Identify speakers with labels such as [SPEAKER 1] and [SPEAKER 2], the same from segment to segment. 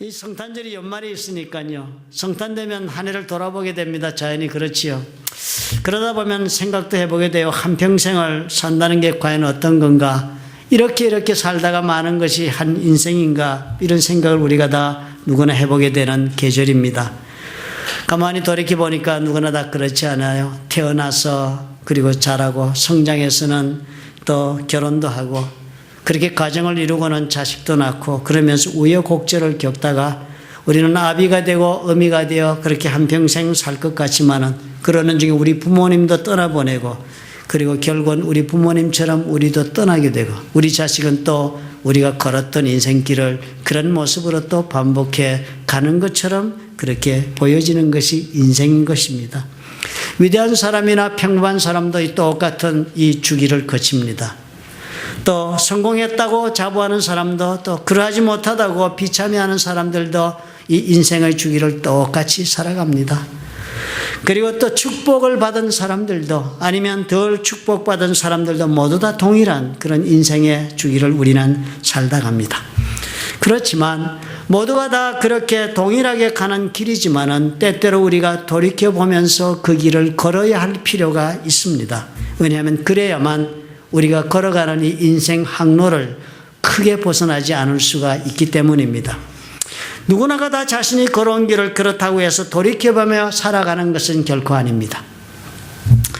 [SPEAKER 1] 이 성탄절이 연말에 있으니까요. 성탄 되면 한 해를 돌아보게 됩니다. 자연히 그렇지요. 그러다 보면 생각도 해보게 돼요. 한평생을 산다는 게 과연 어떤 건가? 이렇게 살다가 마는 것이 한 인생인가? 이런 생각을 우리가 다 누구나 해보게 되는 계절입니다. 가만히 돌이켜보니까 누구나 다 그렇지 않아요. 태어나서 그리고 자라고 성장해서는 또 결혼도 하고 그렇게 가정을 이루고는 자식도 낳고 그러면서 우여곡절을 겪다가 우리는 아비가 되고 어미가 되어 그렇게 한평생 살 것 같지만은 그러는 중에 우리 부모님도 떠나보내고 그리고 결국은 우리 부모님처럼 우리도 떠나게 되고 우리 자식은 또 우리가 걸었던 인생길을 그런 모습으로 또 반복해 가는 것처럼 그렇게 보여지는 것이 인생인 것입니다. 위대한 사람이나 평범한 사람도 똑같은 이 주기를 거칩니다. 또 성공했다고 자부하는 사람도 또 그러하지 못하다고 비참해하는 사람들도 이 인생의 주기를 똑같이 살아갑니다. 그리고 또 축복을 받은 사람들도 아니면 덜 축복받은 사람들도 모두 다 동일한 그런 인생의 주기를 우리는 살다 갑니다. 그렇지만 모두가 다 그렇게 동일하게 가는 길이지만은 때때로 우리가 돌이켜보면서 그 길을 걸어야 할 필요가 있습니다. 왜냐하면 그래야만 우리가 걸어가는 이 인생 항로를 크게 벗어나지 않을 수가 있기 때문입니다. 누구나가 다 자신이 걸어온 길을 그렇다고 해서 돌이켜보며 살아가는 것은 결코 아닙니다.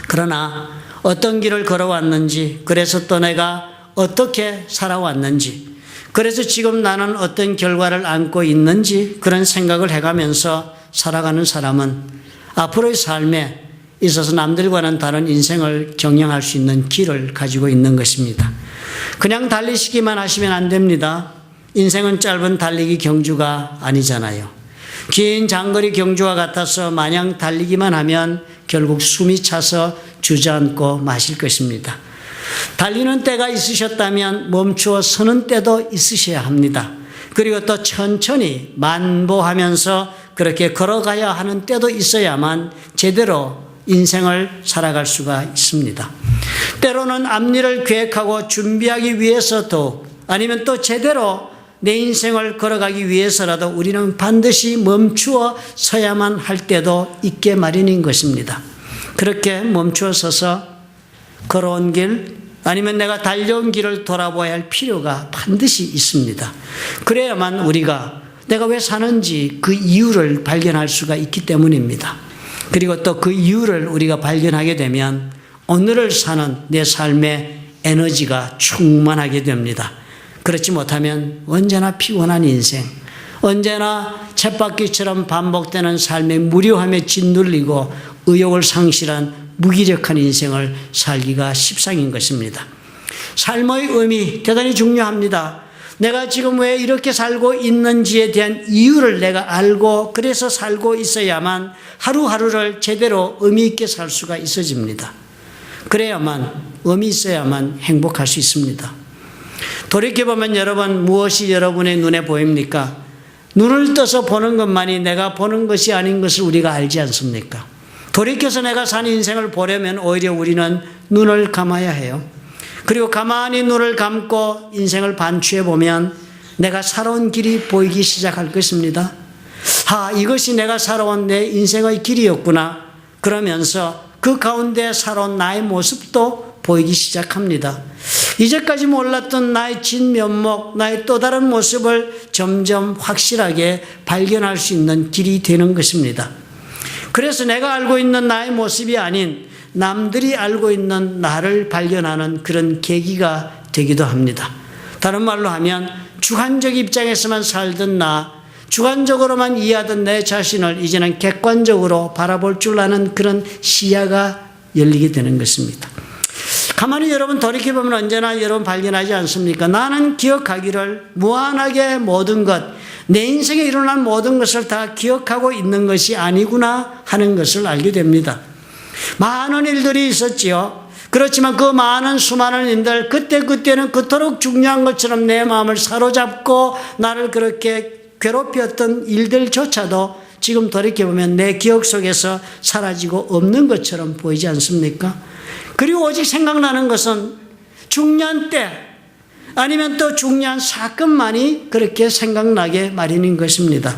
[SPEAKER 1] 그러나 어떤 길을 걸어왔는지, 그래서 또 내가 어떻게 살아왔는지, 그래서 지금 나는 어떤 결과를 안고 있는지 그런 생각을 해가면서 살아가는 사람은 앞으로의 삶에 있어서 남들과는 다른 인생을 경영할 수 있는 길을 가지고 있는 것입니다. 그냥 달리시기만 하시면 안 됩니다. 인생은 짧은 달리기 경주가 아니잖아요. 긴 장거리 경주와 같아서 마냥 달리기만 하면 결국 숨이 차서 주저앉고 마실 것입니다. 달리는 때가 있으셨다면 멈추어 서는 때도 있으셔야 합니다. 그리고 또 천천히 만보하면서 그렇게 걸어가야 하는 때도 있어야만 제대로 인생을 살아갈 수가 있습니다. 때로는 앞일을 계획하고 준비하기 위해서도 아니면 또 제대로 내 인생을 걸어가기 위해서라도 우리는 반드시 멈추어 서야만 할 때도 있게 마련인 것입니다. 그렇게 멈추어 서서 걸어온 길 아니면 내가 달려온 길을 돌아봐야 할 필요가 반드시 있습니다. 그래야만 우리가 내가 왜 사는지 그 이유를 발견할 수가 있기 때문입니다. 그리고 또 그 이유를 우리가 발견하게 되면 오늘을 사는 내 삶의 에너지가 충만하게 됩니다. 그렇지 못하면 언제나 피곤한 인생, 언제나 쳇바퀴처럼 반복되는 삶의 무료함에 짓눌리고 의욕을 상실한 무기력한 인생을 살기가 십상인 것입니다. 삶의 의미 대단히 중요합니다. 내가 지금 왜 이렇게 살고 있는지에 대한 이유를 내가 알고 그래서 살고 있어야만 하루하루를 제대로 의미 있게 살 수가 있어집니다. 그래야만 의미 있어야만 행복할 수 있습니다. 돌이켜보면 여러분 무엇이 여러분의 눈에 보입니까? 눈을 떠서 보는 것만이 내가 보는 것이 아닌 것을 우리가 알지 않습니까? 돌이켜서 내가 산 인생을 보려면 오히려 우리는 눈을 감아야 해요. 그리고 가만히 눈을 감고 인생을 반추해 보면 내가 살아온 길이 보이기 시작할 것입니다. 이것이 내가 살아온 내 인생의 길이었구나. 그러면서 그 가운데 살아온 나의 모습도 보이기 시작합니다. 이제까지 몰랐던 나의 진면목, 나의 또 다른 모습을 점점 확실하게 발견할 수 있는 길이 되는 것입니다. 그래서 내가 알고 있는 나의 모습이 아닌 남들이 알고 있는 나를 발견하는 그런 계기가 되기도 합니다. 다른 말로 하면 주관적 입장에서만 살던 나, 주관적으로만 이해하던 내 자신을 이제는 객관적으로 바라볼 줄 아는 그런 시야가 열리게 되는 것입니다. 가만히 여러분 돌이켜보면 언제나 여러분 발견하지 않습니까? 나는 기억하기를 무한하게 모든 것, 내 인생에 일어난 모든 것을 다 기억하고 있는 것이 아니구나 하는 것을 알게 됩니다. 많은 일들이 있었지요. 그렇지만 그 많은 수많은 일들 그때는 그토록 중요한 것처럼 내 마음을 사로잡고 나를 그렇게 괴롭혔던 일들조차도 지금 돌이켜보면 내 기억 속에서 사라지고 없는 것처럼 보이지 않습니까? 그리고 오직 생각나는 것은 중년 때 아니면 또 중요한 사건만이 그렇게 생각나게 마련인 것입니다.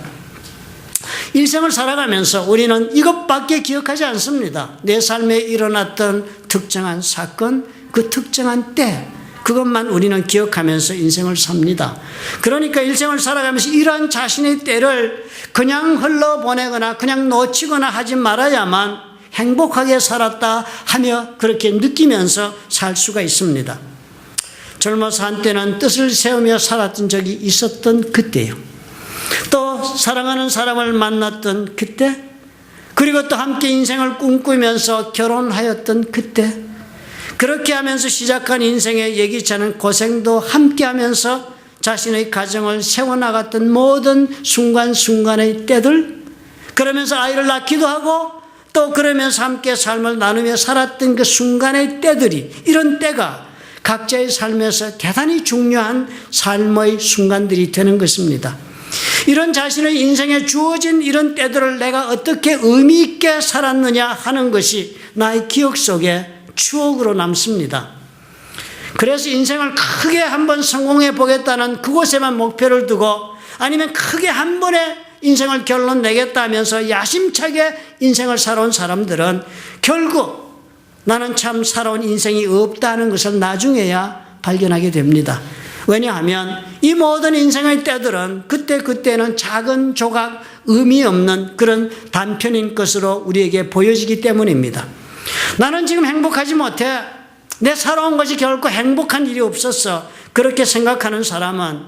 [SPEAKER 1] 일생을 살아가면서 우리는 이것밖에 기억하지 않습니다. 내 삶에 일어났던 특정한 사건, 그 특정한 때, 그것만 우리는 기억하면서 인생을 삽니다. 그러니까 일생을 살아가면서 이러한 자신의 때를 그냥 흘러보내거나 그냥 놓치거나 하지 말아야만 행복하게 살았다 하며 그렇게 느끼면서 살 수가 있습니다. 젊어서 한때는 뜻을 세우며 살았던 적이 있었던 그때요. 또 사랑하는 사람을 만났던 그때, 그리고 또 함께 인생을 꿈꾸면서 결혼하였던 그때, 그렇게 하면서 시작한 인생의 예기치 않은 고생도 함께 하면서 자신의 가정을 세워나갔던 모든 순간순간의 때들, 그러면서 아이를 낳기도 하고 또 그러면서 함께 삶을 나누며 살았던 그 순간의 때들이, 이런 때가 각자의 삶에서 대단히 중요한 삶의 순간들이 되는 것입니다. 이런 자신의 인생에 주어진 이런 때들을 내가 어떻게 의미 있게 살았느냐 하는 것이 나의 기억 속에 추억으로 남습니다. 그래서 인생을 크게 한번 성공해 보겠다는 그곳에만 목표를 두고, 아니면 크게 한 번에 인생을 결론 내겠다 하면서 야심차게 인생을 살아온 사람들은 결국 나는 참 살아온 인생이 없다는 것을 나중에야 발견하게 됩니다. 왜냐하면 이 모든 인생의 때들은 그때는 작은 조각, 의미 없는 그런 단편인 것으로 우리에게 보여지기 때문입니다. 나는 지금 행복하지 못해. 내 살아온 것이 결코 행복한 일이 없었어. 그렇게 생각하는 사람은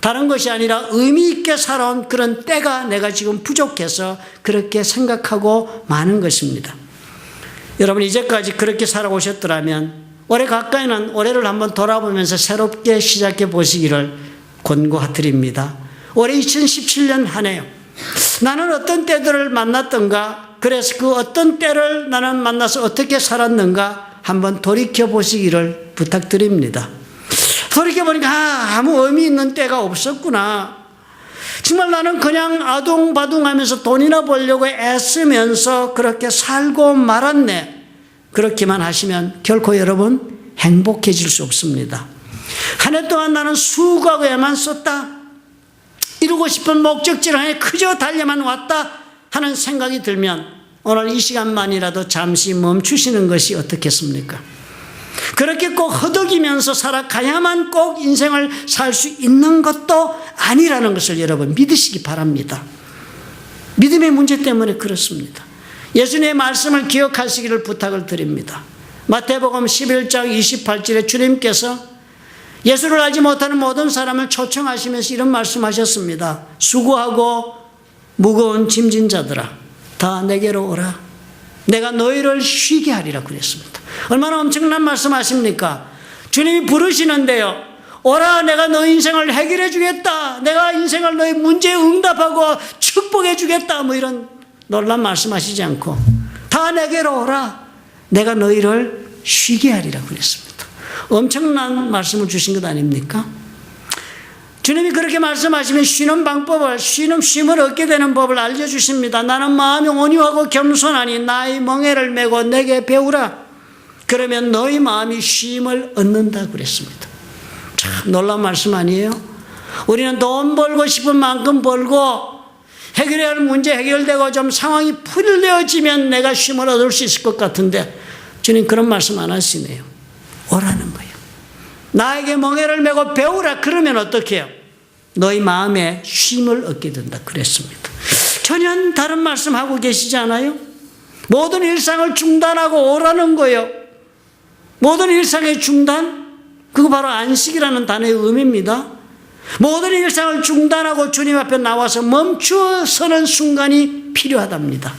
[SPEAKER 1] 다른 것이 아니라 의미 있게 살아온 그런 때가 내가 지금 부족해서 그렇게 생각하고 마는 것입니다. 여러분, 이제까지 그렇게 살아오셨더라면 올해 가까이는 올해를 한번 돌아보면서 새롭게 시작해 보시기를 권고드립니다. 올해 2017년 한 해요. 나는 어떤 때들을 만났던가, 그래서 그 어떤 때를 나는 만나서 어떻게 살았는가 한번 돌이켜 보시기를 부탁드립니다. 돌이켜보니까 아무 의미 있는 때가 없었구나. 정말 나는 그냥 아둥바둥하면서 돈이나 벌려고 애쓰면서 그렇게 살고 말았네. 그렇게만 하시면 결코 여러분 행복해질 수 없습니다. 한 해 동안 나는 수고하고야만 썼다. 이루고 싶은 목적지를 향해 그저 달려만 왔다 하는 생각이 들면 오늘 이 시간만이라도 잠시 멈추시는 것이 어떻겠습니까? 그렇게 꼭 허덕이면서 살아가야만 꼭 인생을 살 수 있는 것도 아니라는 것을 여러분 믿으시기 바랍니다. 믿음의 문제 때문에 그렇습니다. 예수님의 말씀을 기억하시기를 부탁을 드립니다. 마태복음 11장 28절에 주님께서 예수를 알지 못하는 모든 사람을 초청하시면서 이런 말씀하셨습니다. 수고하고 무거운 짐진 자들아, 다 내게로 오라. 내가 너희를 쉬게 하리라 그랬습니다. 얼마나 엄청난 말씀하십니까? 주님이 부르시는데요. 오라, 내가 너 인생을 해결해 주겠다. 내가 인생을 너의 문제에 응답하고 축복해 주겠다. 뭐 이런 놀란 말씀하시지 않고 다 내게로 오라. 내가 너희를 쉬게 하리라 그랬습니다. 엄청난 말씀을 주신 것 아닙니까? 주님이 그렇게 말씀하시면 쉬는 방법을, 쉼을 얻게 되는 법을 알려주십니다. 나는 마음이 온유하고 겸손하니 나의 멍에를 메고 내게 배우라. 그러면 너희 마음이 쉼을 얻는다 그랬습니다. 참 놀라운 말씀 아니에요? 우리는 돈 벌고 싶은 만큼 벌고 해결해야 할 문제 해결되고 좀 상황이 풀려지면 내가 쉼을 얻을 수 있을 것 같은데 주님 그런 말씀 안 하시네요. 오라는 거예요. 나에게 멍에를 메고 배우라. 그러면 어떻게 해요? 너희 마음에 쉼을 얻게 된다 그랬습니다. 전혀 다른 말씀하고 계시지 않아요? 모든 일상을 중단하고 오라는 거예요. 모든 일상의 중단, 그거 바로 안식이라는 단어의 의미입니다. 모든 일상을 중단하고 주님 앞에 나와서 멈추어 서는 순간이 필요하답니다.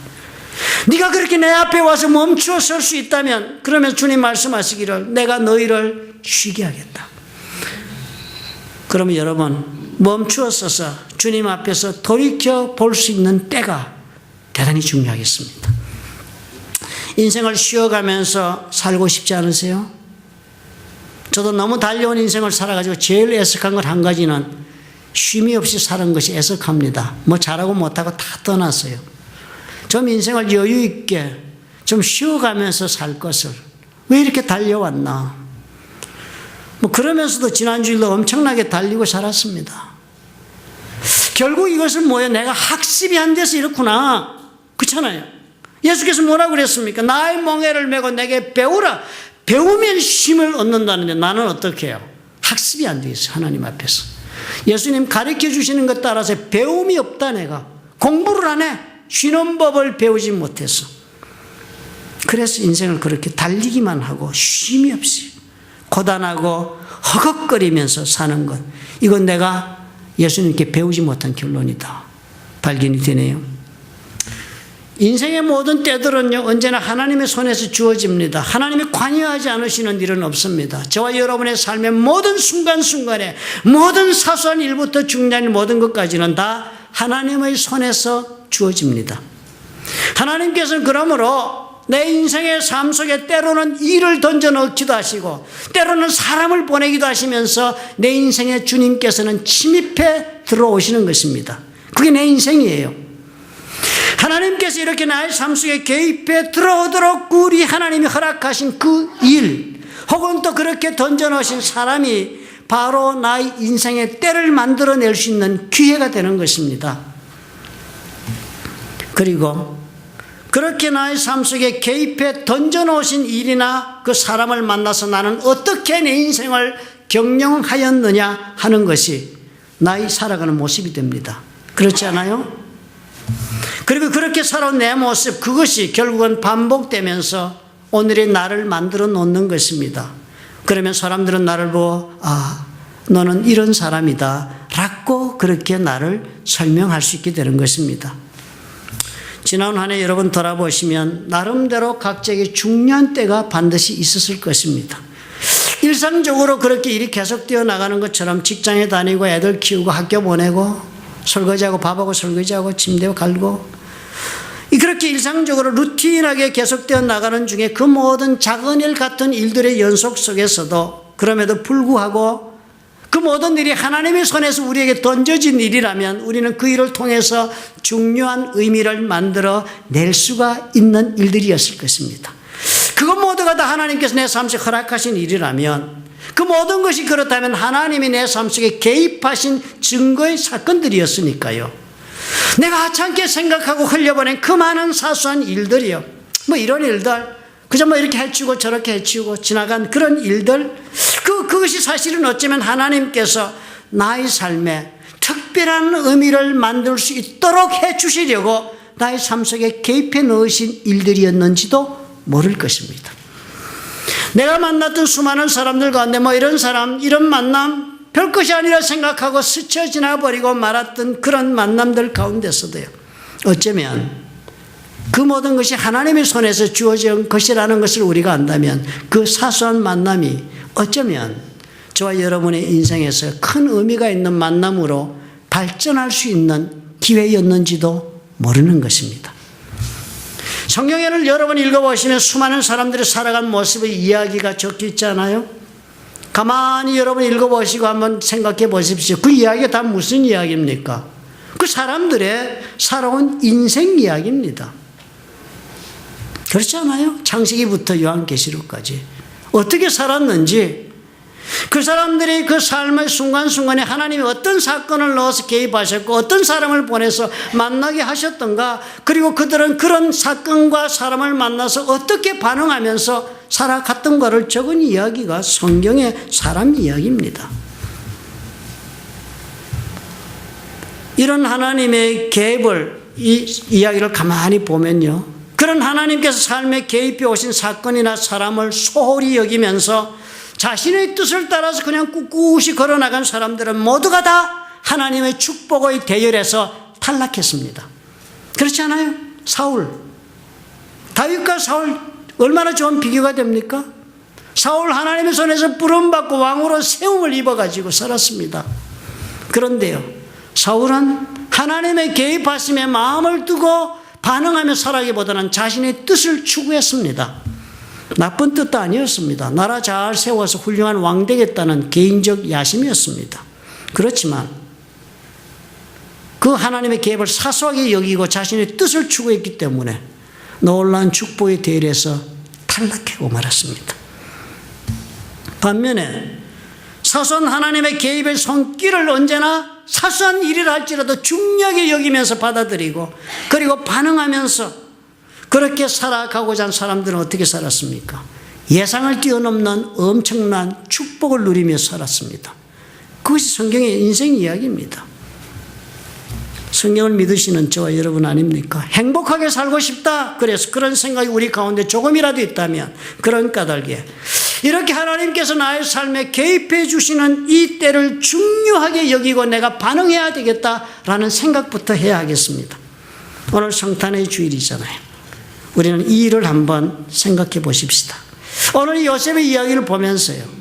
[SPEAKER 1] 네가 그렇게 내 앞에 와서 멈추어 설 수 있다면 그러면 주님 말씀하시기를 내가 너희를 쉬게 하겠다. 그러면 여러분 멈추어 서서 주님 앞에서 돌이켜 볼 수 있는 때가 대단히 중요하겠습니다. 인생을 쉬어가면서 살고 싶지 않으세요? 저도 너무 달려온 인생을 살아가지고 제일 애석한 건 한 가지는 쉼이 없이 사는 것이 애석합니다. 뭐 잘하고 못하고 다 떠났어요. 좀 인생을 여유 있게 좀 쉬어가면서 살 것을 왜 이렇게 달려왔나? 뭐 그러면서도 지난주일도 엄청나게 달리고 살았습니다. 결국 이것은 뭐예요? 내가 학습이 안 돼서 이렇구나. 그렇잖아요. 예수께서 뭐라고 그랬습니까? 나의 멍에를 메고 내게 배우라. 배우면 쉼을 얻는다는데 나는 어떻게 해요? 학습이 안 돼 있어요. 하나님 앞에서. 예수님 가르쳐 주시는 것 따라서 배움이 없다 내가. 공부를 안 해. 쉬는 법을 배우지 못해서. 그래서 인생을 그렇게 달리기만 하고 쉼이 없이 고단하고 허걱거리면서 사는 것. 이건 내가 예수님께 배우지 못한 결론이다. 발견이 되네요. 인생의 모든 때들은요, 언제나 하나님의 손에서 주어집니다. 하나님이 관여하지 않으시는 일은 없습니다. 저와 여러분의 삶의 모든 순간순간에 모든 사소한 일부터 중요한 모든 것까지는 다 하나님의 손에서 주어집니다. 하나님께서는 그러므로 내 인생의 삶 속에 때로는 일을 던져 넣기도 하시고 때로는 사람을 보내기도 하시면서 내 인생에 주님께서는 침입해 들어오시는 것입니다. 그게 내 인생이에요. 하나님께서 이렇게 나의 삶 속에 개입해 들어오도록 우리 하나님이 허락하신 그 일 혹은 또 그렇게 던져 넣으신 사람이 바로 나의 인생의 때를 만들어낼 수 있는 기회가 되는 것입니다. 그리고 그렇게 나의 삶 속에 개입해 던져놓으신 일이나 그 사람을 만나서 나는 어떻게 내 인생을 경영하였느냐 하는 것이 나의 살아가는 모습이 됩니다. 그렇지 않아요? 그리고 그렇게 살아온 내 모습, 그것이 결국은 반복되면서 오늘의 나를 만들어 놓는 것입니다. 그러면 사람들은 나를 보고 너는 이런 사람이다 라고 그렇게 나를 설명할 수 있게 되는 것입니다. 지난 한 해 여러분 돌아보시면 나름대로 각자에게 중요한 때가 반드시 있었을 것입니다. 일상적으로 그렇게 일이 계속되어 나가는 것처럼 직장에 다니고 애들 키우고 학교 보내고 설거지하고 밥하고 설거지하고 침대 갈고 그렇게 일상적으로 루틴하게 계속되어 나가는 중에 그 모든 작은 일 같은 일들의 연속 속에서도 그럼에도 불구하고 그 모든 일이 하나님의 손에서 우리에게 던져진 일이라면 우리는 그 일을 통해서 중요한 의미를 만들어 낼 수가 있는 일들이었을 것입니다. 그것 모두가 다 하나님께서 내 삶 속에 허락하신 일이라면 그 모든 것이 그렇다면 하나님이 내 삶 속에 개입하신 증거의 사건들이었으니까요. 내가 하찮게 생각하고 흘려보낸 그 많은 사소한 일들이요. 뭐 이런 일들, 그저 뭐 이렇게 해치우고 저렇게 해치우고 지나간 그런 일들, 그것이 사실은 어쩌면 하나님께서 나의 삶에 특별한 의미를 만들 수 있도록 해주시려고 나의 삶 속에 개입해 넣으신 일들이었는지도 모를 것입니다. 내가 만났던 수많은 사람들 가운데 뭐 이런 사람, 이런 만남 별것이 아니라 생각하고 스쳐 지나버리고 말았던 그런 만남들 가운데서도요. 어쩌면 그 모든 것이 하나님의 손에서 주어진 것이라는 것을 우리가 안다면 그 사소한 만남이 어쩌면 저와 여러분의 인생에서 큰 의미가 있는 만남으로 발전할 수 있는 기회였는지도 모르는 것입니다. 성경에를 여러 번 읽어보시면 수많은 사람들이 살아간 모습의 이야기가 적혀 있잖아요. 가만히 여러분 읽어보시고 한번 생각해 보십시오. 그 이야기가 다 무슨 이야기입니까? 그 사람들의 살아온 인생 이야기입니다. 그렇지 않아요? 창세기부터 요한계시록까지 어떻게 살았는지, 그 사람들이 그 삶의 순간순간에 하나님이 어떤 사건을 넣어서 개입하셨고 어떤 사람을 보내서 만나게 하셨던가, 그리고 그들은 그런 사건과 사람을 만나서 어떻게 반응하면서 살아갔던 것을 적은 이야기가 성경의 사람 이야기입니다. 이런 하나님의 개입을, 이 이야기를 가만히 보면요, 그런 하나님께서 삶에 개입해 오신 사건이나 사람을 소홀히 여기면서 자신의 뜻을 따라서 그냥 꿋꿋이 걸어나간 사람들은 모두가 다 하나님의 축복의 대열에서 탈락했습니다. 그렇지 않아요? 사울, 다윗과 사울 얼마나 좋은 비교가 됩니까? 사울 하나님의 손에서 부름받고 왕으로 세움을 입어가지고 살았습니다. 그런데요, 사울은 하나님의 개입하심에 마음을 두고 반응하며 살아기보다는 자신의 뜻을 추구했습니다. 나쁜 뜻도 아니었습니다. 나라 잘 세워서 훌륭한 왕 되겠다는 개인적 야심이었습니다. 그렇지만 그 하나님의 개입을 사소하게 여기고 자신의 뜻을 추구했기 때문에 놀라운 축복의 대열에서 탈락하고 말았습니다. 반면에 사소한 하나님의 개입의 손길을 언제나 사소한 일이라 할지라도 중요하게 여기면서 받아들이고 그리고 반응하면서 그렇게 살아가고자 한 사람들은 어떻게 살았습니까? 예상을 뛰어넘는 엄청난 축복을 누리며 살았습니다. 그것이 성경의 인생 이야기입니다. 성경을 믿으시는 저와 여러분 아닙니까? 행복하게 살고 싶다. 그래서 그런 생각이 우리 가운데 조금이라도 있다면 그런 까닭에 이렇게 하나님께서 나의 삶에 개입해 주시는 이 때를 중요하게 여기고 내가 반응해야 되겠다라는 생각부터 해야 하겠습니다. 오늘 성탄의 주일이잖아요. 우리는 이 일을 한번 생각해 보십시다. 오늘 요셉의 이야기를 보면서요.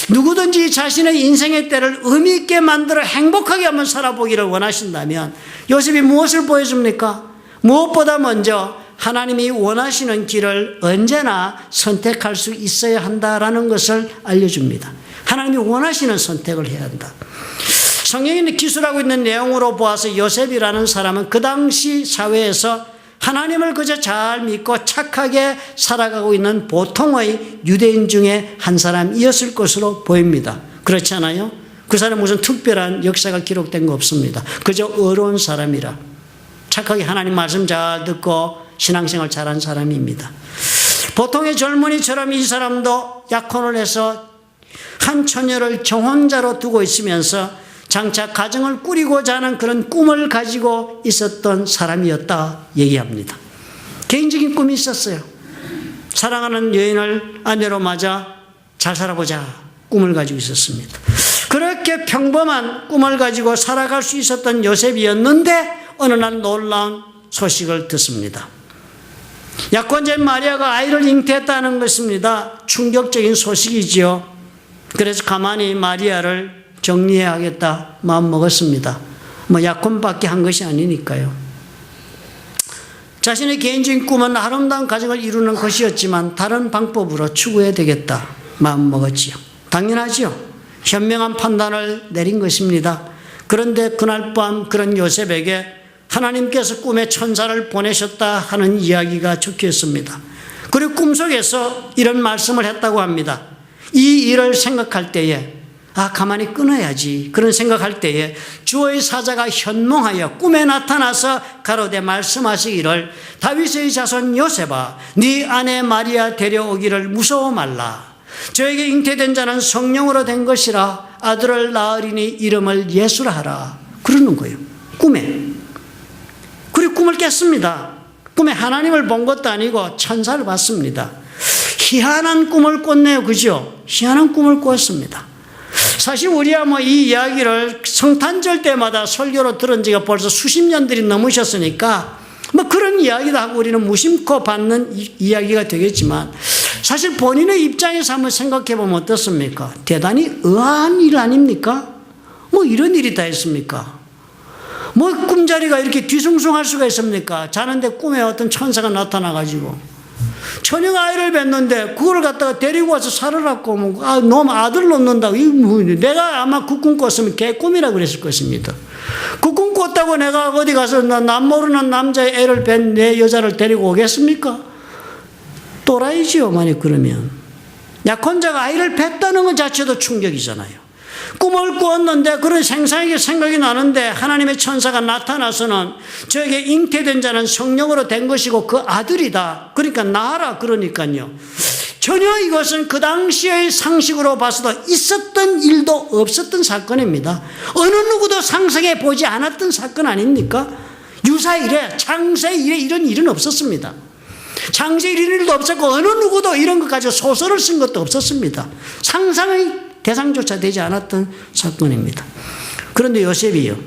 [SPEAKER 1] 누구든지 자신의 인생의 때를 의미 있게 만들어 행복하게 한번 살아보기를 원하신다면 요셉이 무엇을 보여줍니까? 무엇보다 먼저 하나님이 원하시는 길을 언제나 선택할 수 있어야 한다라는 것을 알려줍니다. 하나님이 원하시는 선택을 해야 한다. 성경이 기술하고 있는 내용으로 보아서 요셉이라는 사람은 그 당시 사회에서 하나님을 그저 잘 믿고 착하게 살아가고 있는 보통의 유대인 중에 한 사람이었을 것으로 보입니다. 그렇지 않아요? 그 사람은 무슨 특별한 역사가 기록된 거 없습니다. 그저 어려운 사람이라 착하게 하나님 말씀 잘 듣고 신앙생활 잘한 사람입니다. 보통의 젊은이처럼 이 사람도 약혼을 해서 한 처녀를 정혼자로 두고 있으면서 장차 가정을 꾸리고자 하는 그런 꿈을 가지고 있었던 사람이었다 얘기합니다. 개인적인 꿈이 있었어요. 사랑하는 여인을 아내로 맞아 잘 살아보자 꿈을 가지고 있었습니다. 그렇게 평범한 꿈을 가지고 살아갈 수 있었던 요셉이었는데 어느 날 놀라운 소식을 듣습니다. 약혼자인 마리아가 아이를 잉태했다는 것입니다. 충격적인 소식이지요. 그래서 가만히 마리아를 정리해야겠다 마음 먹었습니다. 약혼밖에 한 것이 아니니까요. 자신의 개인적인 꿈은 아름다운 가정을 이루는 것이었지만 다른 방법으로 추구해야 되겠다 마음 먹었지요. 당연하지요. 현명한 판단을 내린 것입니다. 그런데 그날 밤 그런 요셉에게 하나님께서 꿈에 천사를 보내셨다 하는 이야기가 적혀 있습니다. 그리고 꿈속에서 이런 말씀을 했다고 합니다. 이 일을 생각할 때에 가만히 끊어야지. 그런 생각할 때에 주의 사자가 현몽하여 꿈에 나타나서 가로되 말씀하시기를 다윗의 자손 요셉아 네 아내 마리아 데려오기를 무서워 말라. 저에게 잉태된 자는 성령으로 된 것이라 아들을 낳으리니 이름을 예수라 하라. 그러는 거예요. 꿈에. 그리고 꿈을 깼습니다. 꿈에 하나님을 본 것도 아니고 천사를 봤습니다. 희한한 꿈을 꿨네요. 그죠? 희한한 꿈을 꿨습니다. 사실 우리야 이 이야기를 성탄절 때마다 설교로 들은 지가 벌써 수십 년들이 넘으셨으니까 그런 이야기도 하고 우리는 무심코 받는 이야기가 되겠지만 사실 본인의 입장에서 한번 생각해 보면 어떻습니까? 대단히 의아한 일 아닙니까? 이런 일이 다 있습니까? 꿈자리가 이렇게 뒤숭숭할 수가 있습니까? 자는데 꿈에 어떤 천사가 나타나가지고 처녀가 아이를 뵀는데 그걸 갖다가 데리고 와서 살으라고 놈 아들 놓는다고 내가 아마 그 꿈 꿨으면 개꿈이라고 그랬을 것입니다. 그 꿈 꿨다고 내가 어디 가서 남 모르는 남자의 애를 뵌 내 여자를 데리고 오겠습니까? 또라이지요. 만약 그러면 약혼자가 아이를 뵀다는 것 자체도 충격이잖아요. 꿈을 꾸었는데 그런 생생하게 생각이 나는데 하나님의 천사가 나타나서는 저에게 잉태된 자는 성령으로 된 것이고 그 아들이다. 그러니까 낳아라. 그러니까요. 전혀 이것은 그 당시의 상식으로 봐서도 있었던 일도 없었던 사건입니다. 어느 누구도 상상해 보지 않았던 사건 아닙니까? 유사 이래, 창세 이래 이런 일은 없었습니다. 창세 이런 일도 없었고 어느 누구도 이런 것 가지고 소설을 쓴 것도 없었습니다. 상상의 대상조차 되지 않았던 사건입니다. 그런데 요셉이요.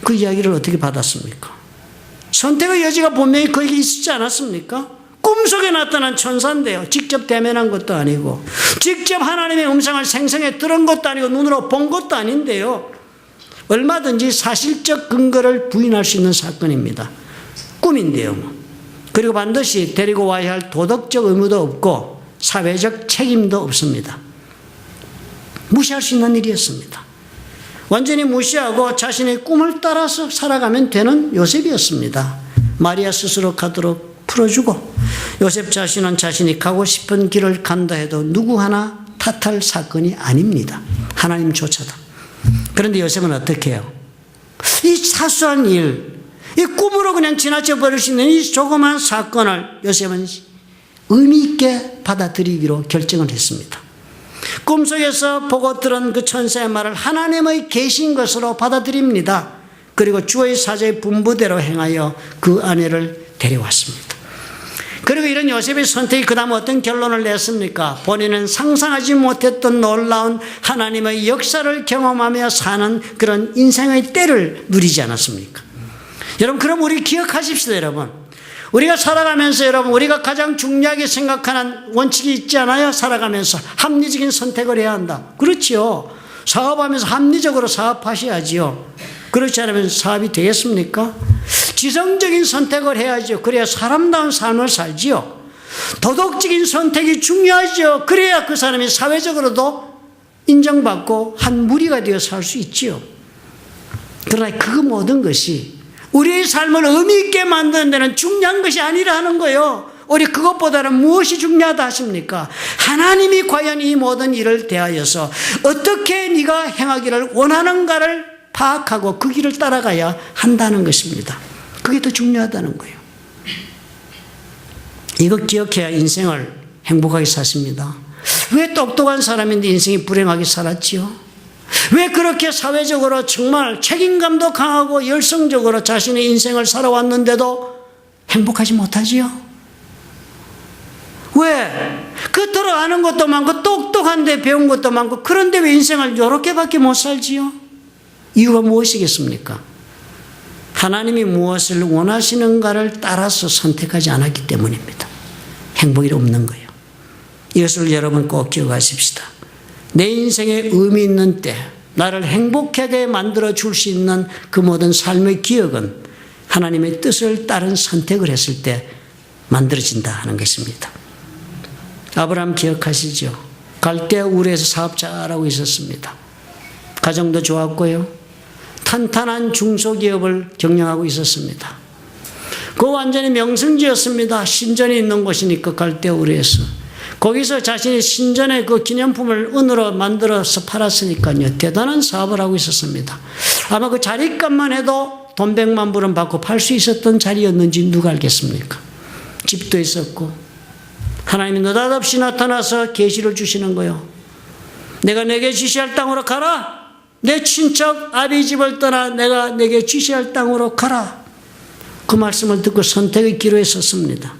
[SPEAKER 1] 그 이야기를 어떻게 받았습니까? 선택의 여지가 분명히 거기 있지 않았습니까? 꿈속에 나타난 천사인데요. 직접 대면한 것도 아니고 직접 하나님의 음성을 생생히 들은 것도 아니고 눈으로 본 것도 아닌데요. 얼마든지 사실적 근거를 부인할 수 있는 사건입니다. 꿈인데요. 그리고 반드시 데리고 와야 할 도덕적 의무도 없고 사회적 책임도 없습니다. 무시할 수 있는 일이었습니다. 완전히 무시하고 자신의 꿈을 따라서 살아가면 되는 요셉이었습니다. 마리아 스스로 가도록 풀어주고 요셉 자신은 자신이 가고 싶은 길을 간다 해도 누구 하나 탓할 사건이 아닙니다. 하나님조차도. 그런데 요셉은 어떻게 해요? 이 사소한 일, 이 꿈으로 그냥 지나쳐 버릴 수 있는 이 조그만 사건을 요셉은 의미 있게 받아들이기로 결정을 했습니다. 꿈속에서 보고 들은 그 천사의 말을 하나님의 계신 것으로 받아들입니다. 그리고 주의 사자의 분부대로 행하여 그 아내를 데려왔습니다. 그리고 이런 요셉의 선택이 그 다음 어떤 결론을 냈습니까? 본인은 상상하지 못했던 놀라운 하나님의 역사를 경험하며 사는 그런 인생의 때를 누리지 않았습니까? 여러분, 그럼 우리 기억하십시오, 여러분. 우리가 살아가면서 여러분, 우리가 가장 중요하게 생각하는 원칙이 있지 않아요? 살아가면서 합리적인 선택을 해야 한다. 그렇지요. 사업하면서 합리적으로 사업하셔야지요. 그렇지 않으면 사업이 되겠습니까? 지성적인 선택을 해야죠. 그래야 사람다운 삶을 살지요. 도덕적인 선택이 중요하죠. 그래야 그 사람이 사회적으로도 인정받고 한 무리가 되어 살 수 있지요. 그러나 그 모든 것이 우리의 삶을 의미 있게 만드는 데는 중요한 것이 아니라 하는 거예요. 우리 그것보다는 무엇이 중요하다 하십니까? 하나님이 과연 이 모든 일을 대하여서 어떻게 네가 행하기를 원하는가를 파악하고 그 길을 따라가야 한다는 것입니다. 그게 더 중요하다는 거예요. 이거 기억해야 인생을 행복하게 사십니다. 왜 똑똑한 사람인데 인생이 불행하게 살았지요? 왜 그렇게 사회적으로 정말 책임감도 강하고 열성적으로 자신의 인생을 살아왔는데도 행복하지 못하지요? 왜? 겉으로 아는 것도 많고 똑똑한데 배운 것도 많고 그런데 왜 인생을 이렇게밖에 못 살지요? 이유가 무엇이겠습니까? 하나님이 무엇을 원하시는가를 따라서 선택하지 않았기 때문입니다. 행복이 없는 거예요. 이것을 여러분 꼭 기억하십시다. 내 인생에 의미 있는 때 나를 행복하게 만들어 줄 수 있는 그 모든 삶의 기억은 하나님의 뜻을 따른 선택을 했을 때 만들어진다 하는 것입니다. 아브라함 기억하시죠? 갈대아 우르에서 사업 잘하고 있었습니다. 가정도 좋았고요. 탄탄한 중소기업을 경영하고 있었습니다. 그 완전히 명성지였습니다. 신전이 있는 곳이니까 갈대아 우르에서. 거기서 자신이 신전의 그 기념품을 은으로 만들어서 팔았으니까요. 대단한 사업을 하고 있었습니다. 아마 그 자리값만 해도 돈 100만 불은 받고 팔 수 있었던 자리였는지 누가 알겠습니까? 집도 있었고 하나님이 느닷없이 나타나서 계시를 주시는 거예요. 내가 내게 지시할 땅으로 가라. 내 친척 아비 집을 떠나 내가 내게 지시할 땅으로 가라. 그 말씀을 듣고 선택의 기로에 섰습니다.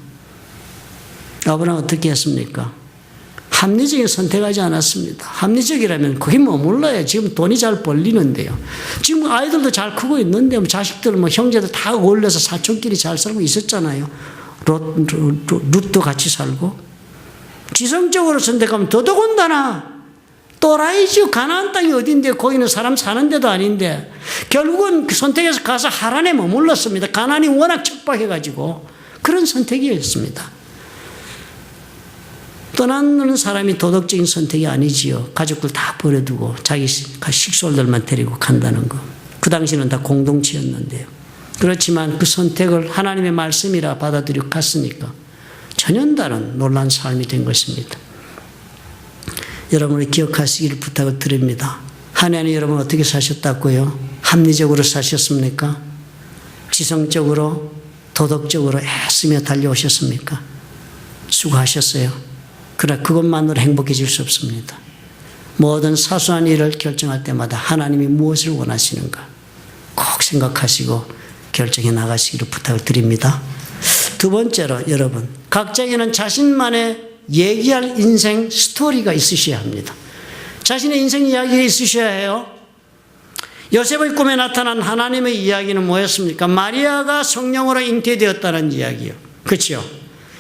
[SPEAKER 1] 아브라함 어떻게 했습니까? 합리적인 선택하지 않았습니다. 합리적이라면 거기 머물러야 지금 돈이 잘 벌리는데요. 지금 아이들도 잘 크고 있는데 자식들 형제들 다 어울려서 사촌끼리 잘 살고 있었잖아요. 룻도 같이 살고. 지성적으로 선택하면 더더군다나 또라이죠. 가나안 땅이 어딘데 거기는 사람 사는 데도 아닌데 결국은 그 선택해서 가서 하란에 머물렀습니다. 가나안이 워낙 척박해가지고 그런 선택이었습니다. 떠나는 사람이 도덕적인 선택이 아니지요. 가족들 다 버려두고 자기 식솔들만 데리고 간다는 거. 그 당시는 다 공동체였는데요. 그렇지만 그 선택을 하나님의 말씀이라 받아들이고 갔으니까 전혀 다른 놀라운 삶이 된 것입니다. 여러분이 기억하시기를 부탁을 드립니다. 한 해는 여러분 어떻게 사셨다고요? 합리적으로 사셨습니까? 지성적으로, 도덕적으로 애쓰며 달려오셨습니까? 수고하셨어요. 그러나 그것만으로 행복해질 수 없습니다. 모든 사소한 일을 결정할 때마다 하나님이 무엇을 원하시는가 꼭 생각하시고 결정해 나가시기를 부탁을 드립니다. 두 번째로 여러분, 각자에게는 자신만의 얘기할 인생 스토리가 있으셔야 합니다. 자신의 인생 이야기가 있으셔야 해요. 요셉의 꿈에 나타난 하나님의 이야기는 뭐였습니까? 마리아가 성령으로 잉태되었다는 이야기요. 그렇죠?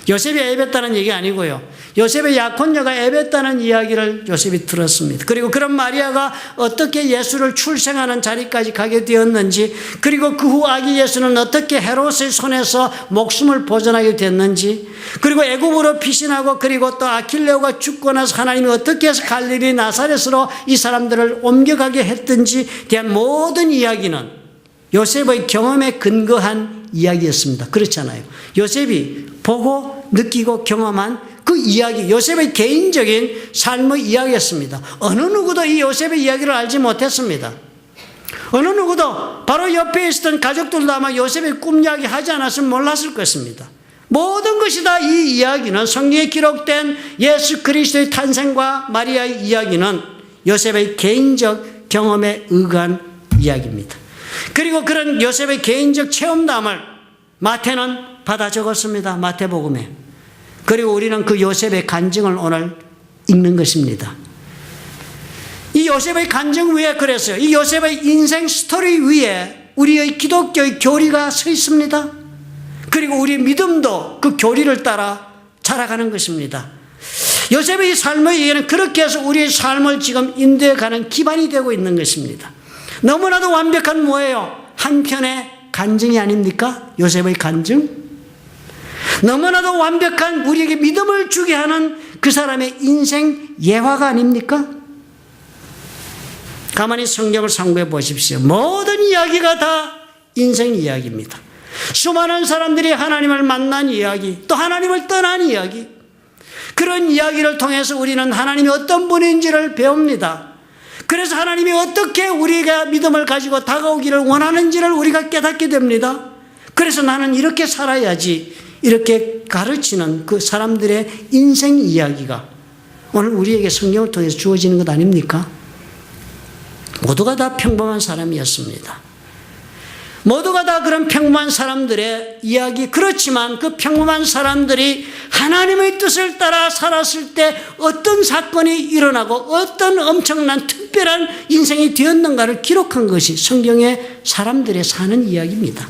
[SPEAKER 1] 요셉이 애뱉다는 얘기 아니고요. 요셉의 약혼녀가 애뱉다는 이야기를 요셉이 들었습니다. 그리고 그런 마리아가 어떻게 예수를 출생하는 자리까지 가게 되었는지, 그리고 그 후 아기 예수는 어떻게 헤롯의 손에서 목숨을 보존하게 됐는지, 그리고 애굽으로 피신하고 그리고 또 아킬레오가 죽고 나서 하나님이 어떻게 해서 갈릴리 나사렛으로 이 사람들을 옮겨가게 했든지 대한 모든 이야기는 요셉의 경험에 근거한 이야기였습니다. 그렇잖아요. 요셉이 보고 느끼고 경험한 그 이야기, 요셉의 개인적인 삶의 이야기였습니다. 어느 누구도 이 요셉의 이야기를 알지 못했습니다. 어느 누구도 바로 옆에 있었던 가족들도 아마 요셉의 꿈 이야기 하지 않았으면 몰랐을 것입니다. 모든 것이 다 이 이야기는 성경에 기록된 예수 그리스도의 탄생과 마리아의 이야기는 요셉의 개인적 경험에 의한 이야기입니다. 그리고 그런 요셉의 개인적 체험담을 마태는 받아 적었습니다. 마태복음에. 그리고 우리는 그 요셉의 간증을 오늘 읽는 것입니다. 이 요셉의 간증 위에 그랬어요. 이 요셉의 인생 스토리 위에 우리의 기독교의 교리가 서 있습니다. 그리고 우리의 믿음도 그 교리를 따라 자라가는 것입니다. 요셉의 삶의 얘기는 그렇게 해서 우리의 삶을 지금 인도해가는 기반이 되고 있는 것입니다. 너무나도 완벽한 뭐예요? 한편의 간증이 아닙니까? 요셉의 간증? 너무나도 완벽한 우리에게 믿음을 주게 하는 그 사람의 인생 예화가 아닙니까? 가만히 성경을 상고해 보십시오. 모든 이야기가 다 인생 이야기입니다. 수많은 사람들이 하나님을 만난 이야기, 또 하나님을 떠난 이야기, 그런 이야기를 통해서 우리는 하나님이 어떤 분인지를 배웁니다. 그래서 하나님이 어떻게 우리가 믿음을 가지고 다가오기를 원하는지를 우리가 깨닫게 됩니다. 그래서 나는 이렇게 살아야지, 이렇게 가르치는 그 사람들의 인생 이야기가 오늘 우리에게 성경을 통해서 주어지는 것 아닙니까? 모두가 다 평범한 사람이었습니다. 모두가 다 그런 평범한 사람들의 이야기, 그렇지만 그 평범한 사람들이 하나님의 뜻을 따라 살았을 때 어떤 사건이 일어나고 어떤 엄청난 특별한 인생이 되었는가를 기록한 것이 성경의 사람들의 사는 이야기입니다.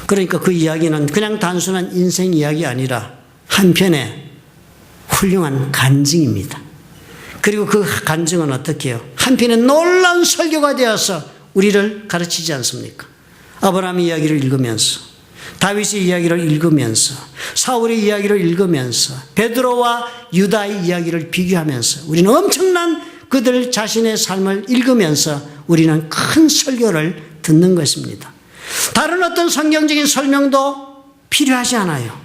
[SPEAKER 1] 그러니까 그 이야기는 그냥 단순한 인생 이야기 아니라 한편의 훌륭한 간증입니다. 그리고 그 간증은 어떻게 해요? 한편의 놀라운 설교가 되어서 우리를 가르치지 않습니까? 아브라함의 이야기를 읽으면서, 다윗의 이야기를 읽으면서, 사울의 이야기를 읽으면서, 베드로와 유다의 이야기를 비교하면서 우리는 엄청난 그들 자신의 삶을 읽으면서 우리는 큰 설교를 듣는 것입니다. 다른 어떤 성경적인 설명도 필요하지 않아요.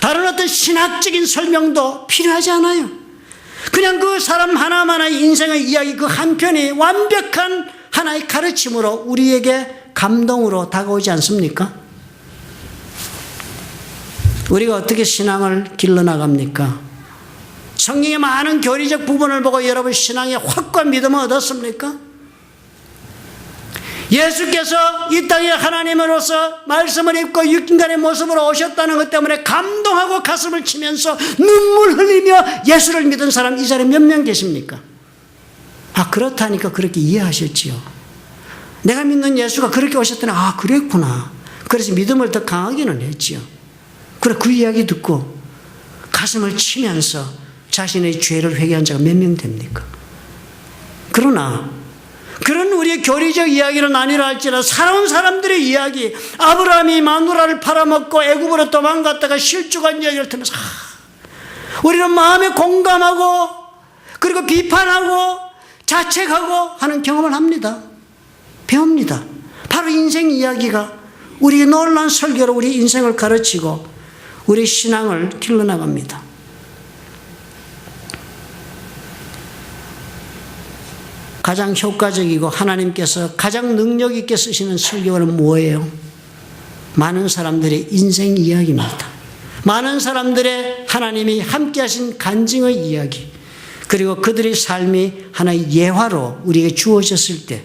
[SPEAKER 1] 다른 어떤 신학적인 설명도 필요하지 않아요. 그냥 그 사람 하나하나의 인생의 이야기 그 한편이 완벽한 하나의 가르침으로 우리에게 감동으로 다가오지 않습니까? 우리가 어떻게 신앙을 길러나갑니까? 성경의 많은 교리적 부분을 보고 여러분 신앙의 확고한 믿음을 얻었습니까? 예수께서 이 땅에 하나님으로서 말씀을 입고 육인간의 모습으로 오셨다는 것 때문에 감동하고 가슴을 치면서 눈물 흘리며 예수를 믿은 사람 이 자리에 몇 명 계십니까? 아, 그렇다니까 그렇게 이해하셨지요. 내가 믿는 예수가 그렇게 오셨더니 아, 그랬구나. 그래서 믿음을 더 강하게는 했지요. 그래, 그 이야기 듣고 가슴을 치면서 자신의 죄를 회개한 자가 몇 명 됩니까? 그러나 그런 우리의 교리적 이야기는 아니라 할지라도 살아온 사람들의 이야기, 아브라함이 마누라를 팔아먹고 애굽으로 도망갔다가 실족한 이야기를 들으면서 우리는 마음에 공감하고 그리고 비판하고 자책하고 하는 경험을 합니다. 배웁니다. 바로 인생 이야기가 우리의 놀라운 설교로 우리 인생을 가르치고 우리 신앙을 길러나갑니다. 가장 효과적이고 하나님께서 가장 능력 있게 쓰시는 설교는 뭐예요? 많은 사람들의 인생 이야기입니다. 많은 사람들의 하나님이 함께 하신 간증의 이야기, 그리고 그들의 삶이 하나의 예화로 우리에게 주어졌을 때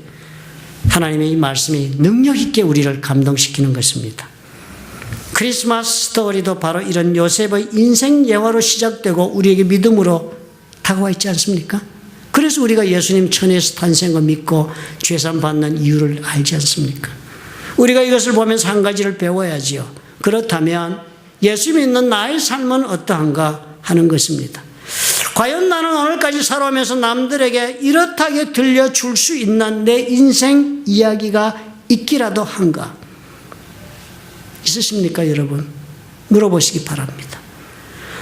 [SPEAKER 1] 하나님의 이 말씀이 능력 있게 우리를 감동시키는 것입니다. 크리스마스 스토리도 바로 이런 요셉의 인생 예화로 시작되고 우리에게 믿음으로 다가와 있지 않습니까? 그래서 우리가 예수님 천에서 탄생을 믿고 죄산 받는 이유를 알지 않습니까? 우리가 이것을 보면서 한 가지를 배워야지요. 그렇다면 예수 믿는 나의 삶은 어떠한가 하는 것입니다. 과연 나는 오늘까지 살아오면서 남들에게 이렇게 들려줄 수 있는 내 인생 이야기가 있기라도 한가? 있으십니까, 여러분? 물어보시기 바랍니다.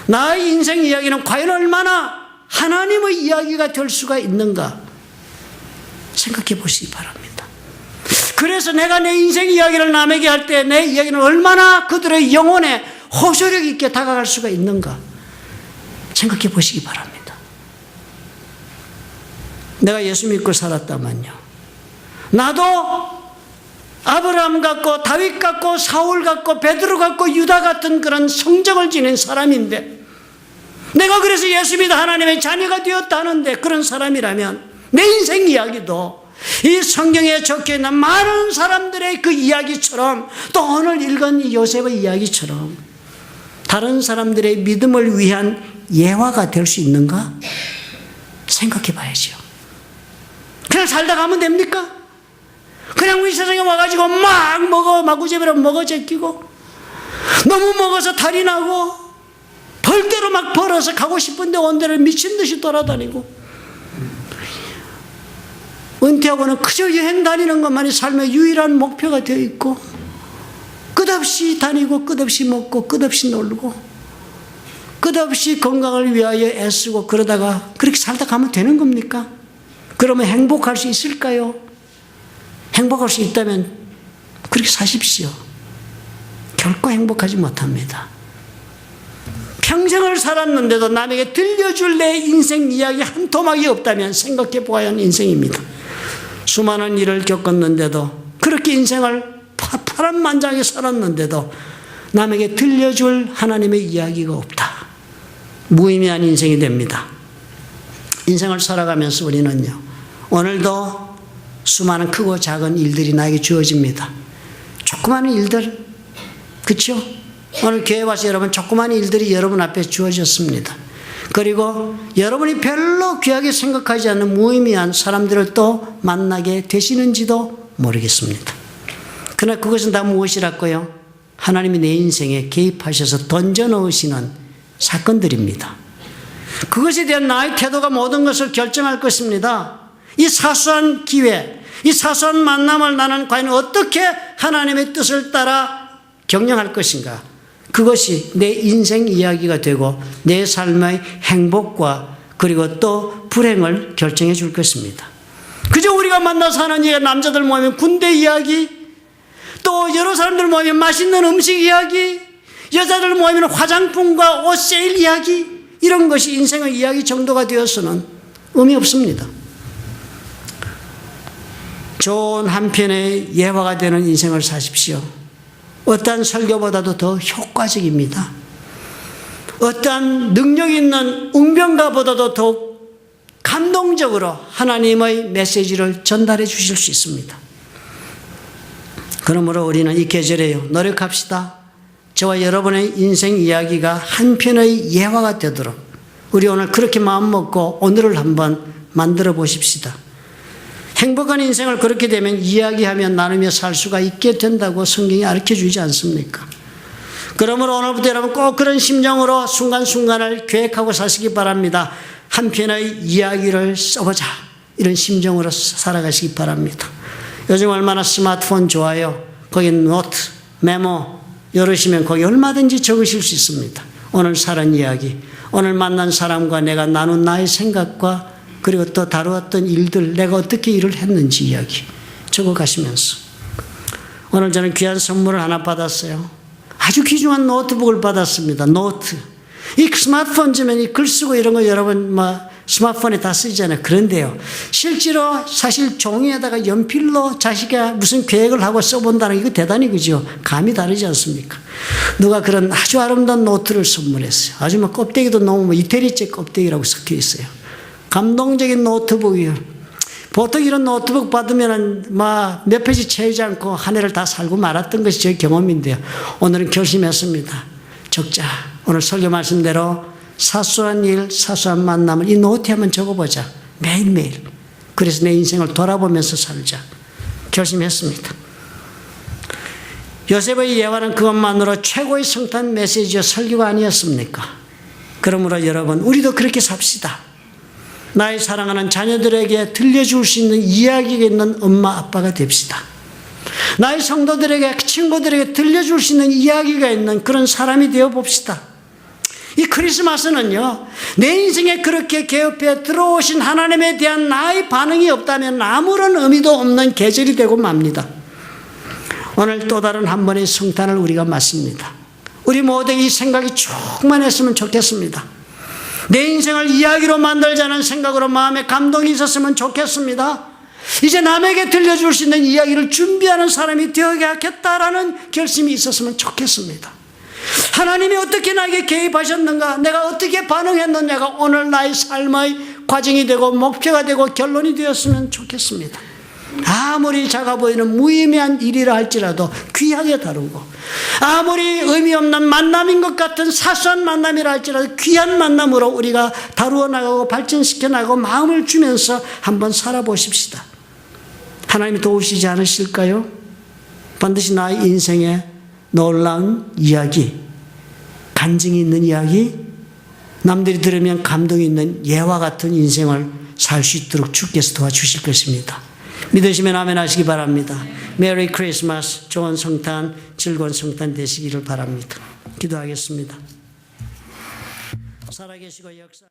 [SPEAKER 1] 나의 인생 이야기는 과연 얼마나 하나님의 이야기가 될 수가 있는가? 생각해 보시기 바랍니다. 그래서 내가 내 인생 이야기를 남에게 할 때 내 이야기는 얼마나 그들의 영혼에 호소력 있게 다가갈 수가 있는가 생각해 보시기 바랍니다. 내가 예수 믿고 살았다면요, 나도 아브라함 같고 다윗 같고 사울 같고 베드로 같고 유다 같은 그런 성적을 지닌 사람인데, 내가 그래서 예수 믿어 하나님의 자녀가 되었다는데, 그런 사람이라면 내 인생 이야기도 이 성경에 적혀있는 많은 사람들의 그 이야기처럼, 또 오늘 읽은 이 요셉의 이야기처럼 다른 사람들의 믿음을 위한 예화가 될 수 있는가 생각해 봐야죠. 그냥 살다 가면 됩니까? 그냥 이 세상에 와가지고 막 먹어, 마구잡이로 먹어 제끼고, 너무 먹어서 탈이 나고 벌대로 막 벌어서 가고 싶은데 온 데를 미친 듯이 돌아다니고, 은퇴하고는 그저 여행 다니는 것만이 삶의 유일한 목표가 되어 있고, 끝없이 다니고 끝없이 먹고 끝없이 놀고 끝없이 건강을 위하여 애쓰고, 그러다가 그렇게 살다 가면 되는 겁니까? 그러면 행복할 수 있을까요? 행복할 수 있다면 그렇게 사십시오. 결코 행복하지 못합니다. 평생을 살았는데도 남에게 들려줄 내 인생 이야기 한 토막이 없다면 생각해 보아야 하는 인생입니다. 수많은 일을 겪었는데도, 그렇게 인생을 파란만장하게 살았는데도 남에게 들려줄 하나님의 이야기가 없다. 무의미한 인생이 됩니다. 인생을 살아가면서 우리는요, 오늘도 수많은 크고 작은 일들이 나에게 주어집니다. 조그마한 일들, 그렇죠? 오늘 교회 와서 여러분 조그마한 일들이 여러분 앞에 주어졌습니다. 그리고 여러분이 별로 귀하게 생각하지 않는 무의미한 사람들을 또 만나게 되시는지도 모르겠습니다. 그러나 그것은 다 무엇이랄까요? 하나님이 내 인생에 개입하셔서 던져넣으시는 사건들입니다. 그것에 대한 나의 태도가 모든 것을 결정할 것입니다. 이 사소한 기회, 이 사소한 만남을 나는 과연 어떻게 하나님의 뜻을 따라 경영할 것인가? 그것이 내 인생 이야기가 되고 내 삶의 행복과 그리고 또 불행을 결정해 줄 것입니다. 그저 우리가 만나서 하는 얘기가 남자들 모이면 군대 이야기, 또 여러 사람들 모이면 맛있는 음식 이야기, 여자들 모이면 화장품과 옷 세일 이야기, 이런 것이 인생의 이야기 정도가 되어서는 의미 없습니다. 좋은 한 편의 예화가 되는 인생을 사십시오. 어떠한 설교보다도 더 효과적입니다. 어떠한 능력 있는 웅변가보다도 더욱 감동적으로 하나님의 메시지를 전달해 주실 수 있습니다. 그러므로 우리는 이 계절에요, 노력합시다. 저와 여러분의 인생 이야기가 한 편의 예화가 되도록 우리 오늘 그렇게 마음먹고 오늘을 한번 만들어 보십시다. 행복한 인생을 그렇게 되면 이야기하며 나누며 살 수가 있게 된다고 성경이 가르쳐주지 않습니까? 그러므로 오늘부터 여러분 꼭 그런 심정으로 순간순간을 계획하고 사시기 바랍니다. 한 편의 이야기를 써보자, 이런 심정으로 살아가시기 바랍니다. 요즘 얼마나 스마트폰 좋아요. 거기 노트, 메모 열으시면 거기 얼마든지 적으실 수 있습니다. 오늘 살은 이야기, 오늘 만난 사람과 내가 나눈 나의 생각과 그리고 또 다루었던 일들, 내가 어떻게 일을 했는지 이야기 적어가시면서, 오늘 저는 귀한 선물을 하나 받았어요. 아주 귀중한 노트북을 받았습니다. 노트. 이 스마트폰 주면 이 글 쓰고 이런 거 여러분 스마트폰에 다 쓰잖아요. 그런데요, 실제로 사실 종이에다가 연필로 자기가 무슨 계획을 하고 써본다는 게 이거 대단히 그죠? 감이 다르지 않습니까? 누가 그런 아주 아름다운 노트를 선물했어요. 아주 껍데기도 너무 이태리째 껍데기라고 섞여 있어요. 감동적인 노트북이요. 보통 이런 노트북 받으면 몇 페이지 채우지 않고 한 해를 다 살고 말았던 것이 제 경험인데요. 오늘은 결심했습니다. 적자. 오늘 설교 말씀대로 사소한 일, 사소한 만남을 이 노트에 한번 적어보자. 매일매일. 그래서 내 인생을 돌아보면서 살자. 결심했습니다. 요셉의 예화는 그것만으로 최고의 성탄 메시지와 설교가 아니었습니까? 그러므로 여러분, 우리도 그렇게 삽시다. 나의 사랑하는 자녀들에게 들려줄 수 있는 이야기가 있는 엄마, 아빠가 됩시다. 나의 성도들에게, 친구들에게 들려줄 수 있는 이야기가 있는 그런 사람이 되어 봅시다. 이 크리스마스는요, 내 인생에 그렇게 개업해 들어오신 하나님에 대한 나의 반응이 없다면 아무런 의미도 없는 계절이 되고 맙니다. 오늘 또 다른 한 번의 성탄을 우리가 맞습니다. 우리 모두 이 생각이 충만했으면 좋겠습니다. 내 인생을 이야기로 만들자는 생각으로 마음에 감동이 있었으면 좋겠습니다. 이제 남에게 들려줄 수 있는 이야기를 준비하는 사람이 되어야겠다라는 결심이 있었으면 좋겠습니다. 하나님이 어떻게 나에게 개입하셨는가, 내가 어떻게 반응했느냐가 오늘 나의 삶의 과정이 되고 목표가 되고 결론이 되었으면 좋겠습니다. 아무리 작아 보이는 무의미한 일이라 할지라도 귀하게 다루고, 아무리 의미 없는 만남인 것 같은 사소한 만남이라 할지라도 귀한 만남으로 우리가 다루어 나가고 발전시켜 나가고 마음을 주면서 한번 살아보십시다. 하나님이 도우시지 않으실까요? 반드시 나의 인생에 놀라운 이야기, 간증이 있는 이야기, 남들이 들으면 감동이 있는 예와 같은 인생을 살 수 있도록 주께서 도와주실 것입니다. 믿으시면 아멘 하시기 바랍니다. 메리 크리스마스, 좋은 성탄, 즐거운 성탄 되시기를 바랍니다. 기도하겠습니다. 살아계시고 역사